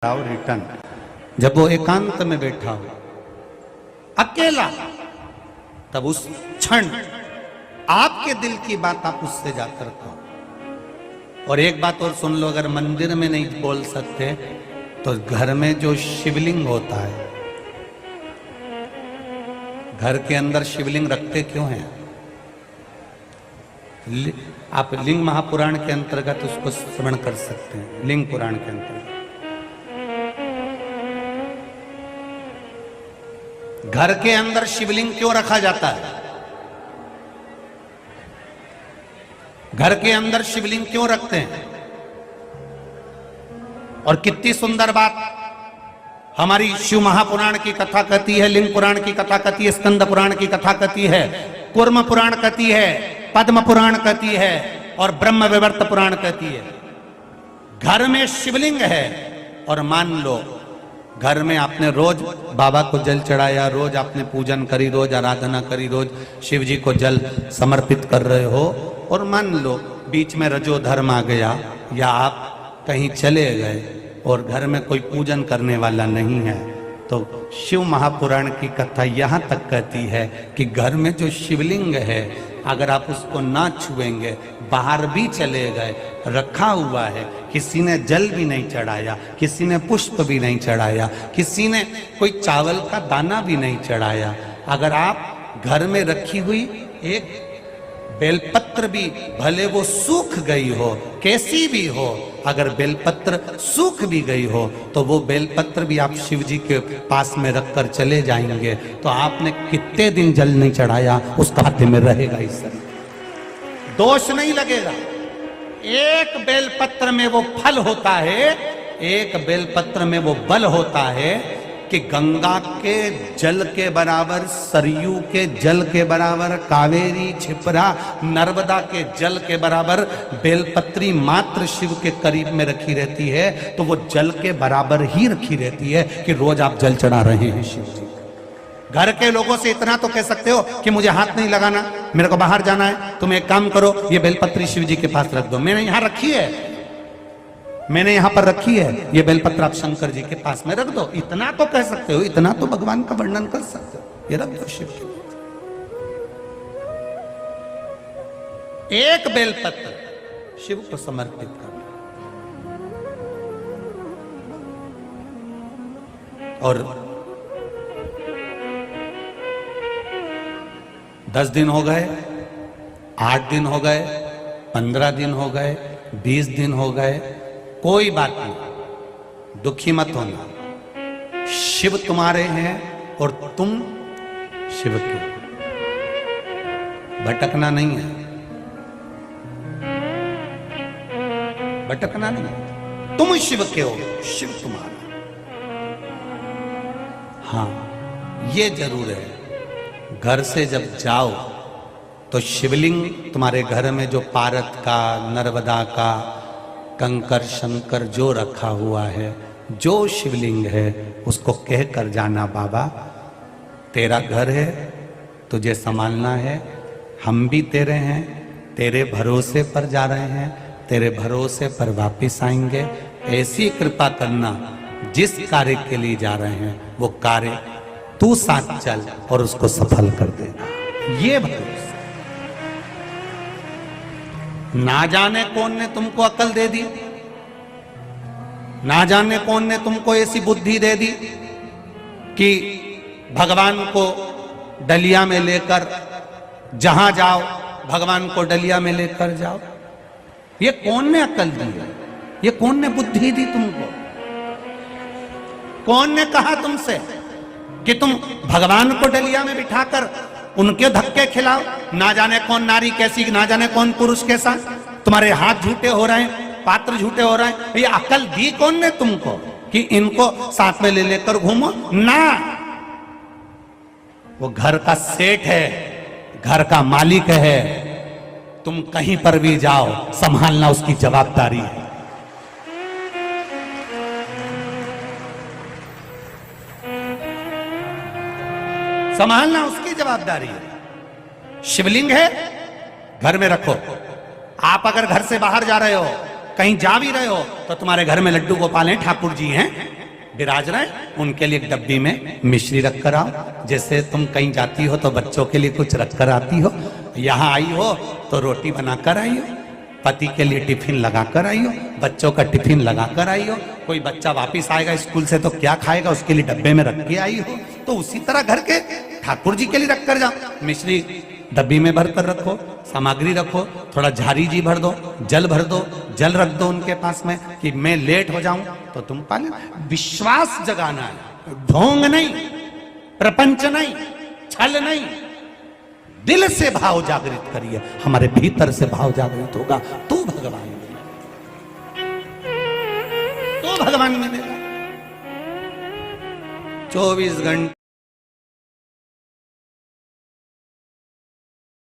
Return जब वो एकांत में बैठा हो अकेला, तब उस क्षण आपके दिल की बात आप उससे जाकर कहो। और एक बात और सुन लो, अगर मंदिर में नहीं बोल सकते तो घर में जो शिवलिंग होता है, घर के अंदर शिवलिंग रखते क्यों हैं? आप लिंग महापुराण के अंतर्गत उसको श्रवण कर सकते हैं। लिंग पुराण के अंतर्गत घर के अंदर शिवलिंग क्यों रखा जाता है? घर के अंदर शिवलिंग क्यों रखते हैं? और कितनी सुंदर बात हमारी शिव महापुराण की कथा कहती है, लिंग पुराण की कथा कहती है, स्कंद पुराण की कथा कहती है, कूर्म पुराण कहती है, पद्म पुराण कहती है और ब्रह्म विवर्त पुराण कहती है। घर में शिवलिंग है और मान लो घर में आपने रोज बाबा को जल चढ़ाया, रोज आपने पूजन करी, रोज आराधना करी, रोज शिव जी को जल समर्पित कर रहे हो, और मान लो बीच में रजो धर्म आ गया या आप कहीं चले गए और घर में कोई पूजन करने वाला नहीं है, तो शिव महापुराण की कथा यहाँ तक कहती है कि घर में जो शिवलिंग है अगर आप उसको ना छुएंगे, बाहर भी चले गए, रखा हुआ है, किसी ने जल भी नहीं चढ़ाया, किसी ने पुष्प भी नहीं चढ़ाया, किसी ने कोई चावल का दाना भी नहीं चढ़ाया, अगर आप घर में रखी हुई एक बेलपत्र भी, भले वो सूख गई हो, कैसी भी हो, अगर बेलपत्र सूख भी गई हो तो वो बेलपत्र भी आप शिव जी के पास में रखकर चले जाएंगे तो आपने कितने दिन जल नहीं चढ़ाया उसका हाथ में रहेगा, इस दोष नहीं लगेगा। एक बेलपत्र में वो फल होता है, एक बेलपत्र में वो बल होता है कि गंगा के जल के बराबर, सरयू के जल के बराबर, कावेरी, छिपरा, नर्मदा के जल के बराबर बेलपत्री मात्र शिव के करीब में रखी रहती है, तो वो जल के बराबर ही रखी रहती है कि रोज आप जल चढ़ा रहे हैं शिव जी। घर के लोगों से इतना तो कह सकते हो कि मुझे हाथ नहीं लगाना, मेरे को बाहर जाना है, तुम एक काम करो, ये बेलपत्री शिव जी के पास रख दो, मैंने यहां रखी है, मैंने यहां पर रखी है, ये बेलपत्र आप शंकर जी के पास में रख दो, इतना तो कह सकते हो, इतना तो भगवान का वर्णन कर सकते हो, ये रख दो शिव के पास। एक बेलपत्र शिव को समर्पित कर, और 10 दिन हो गए, 8 दिन हो गए, 15 दिन हो गए, 20 दिन हो गए, कोई बात नहीं, दुखी मत होना, शिव तुम्हारे हैं और तुम शिव के, भटकना नहीं है, भटकना नहीं है, तुम शिव के हो, शिव तुम्हारा। हाँ ये जरूर है, घर से जब जाओ तो शिवलिंग तुम्हारे घर में जो पारत का, नर्मदा का, कंकर शंकर जो रखा हुआ है, जो शिवलिंग है, उसको कह कर जाना, बाबा तेरा घर है, तुझे संभालना है, हम भी तेरे हैं, तेरे भरोसे पर जा रहे हैं, तेरे भरोसे पर वापिस आएंगे, ऐसी कृपा करना, जिस कार्य के लिए जा रहे हैं वो कार्य तू साथ चल और उसको सफल कर देना, ये भरोसा। ना जाने कौन ने तुमको अकल दे दी, ना जाने कौन ने तुमको ऐसी बुद्धि दे दी कि भगवान को डलिया में लेकर जहां जाओ भगवान को डलिया में लेकर जाओ, ये कौन ने अकल दी है? ये कौन ने बुद्धि दी तुमको? कौन ने कहा तुमसे कि तुम भगवान को डलिया में बिठाकर उनके धक्के खिलाओ? ना जाने कौन नारी कैसी, ना जाने कौन पुरुष कैसा, तुम्हारे हाथ झूठे हो रहे हैं, पात्र झूठे हो रहे हैं, ये अकल दी कौन ने तुमको कि इनको साथ में ले लेकर घूमो? ना, वो घर का सेठ है, घर का मालिक है, तुम कहीं पर भी जाओ संभालना उसकी जवाबदारी है। संभालना उसकी जवाबदारी है। शिवलिंग है, घर में रखो। आप अगर घर से बाहर जा रहे हो, कहीं जा भी रहे हो, तो तुम्हारे घर में लड्डू गोपाल हैं, ठाकुर जी हैं, विराज रहे हैं, उनके लिए एक डब्बी में मिश्री रख कर आओ। जैसे तुम कहीं जाती हो तो बच्चों के लिए कुछ रख कर आती हो, यहाँ आई हो तो रोटी बनाकर आई हो, पति के लिए टिफिन लगा कर आई हो, बच्चों का टिफिन लगा कर आई हो। कोई बच्चा वापिस आएगा स्कूल से तो क्या खाएगा, उसके लिए डब्बे में रख के आई हो। तो उसी तरह घर के ठाकुर जी के लिए रख कर जाओ। मिश्री डब्बी में भर कर रखो, सामग्री रखो, थोड़ा झारी जी भर दो, जल भर दो, जल रख दो उनके पास में कि मैं लेट हो जाऊं तो तुम पाले। विश्वास जगाना है, ढोंग नहीं, प्रपंच नहीं, छल नहीं। दिल से भाव जागृत करिए, हमारे भीतर से भाव जागृत होगा तो भगवान मिलेगा, तो भगवान मिलेगा। 24 घंटे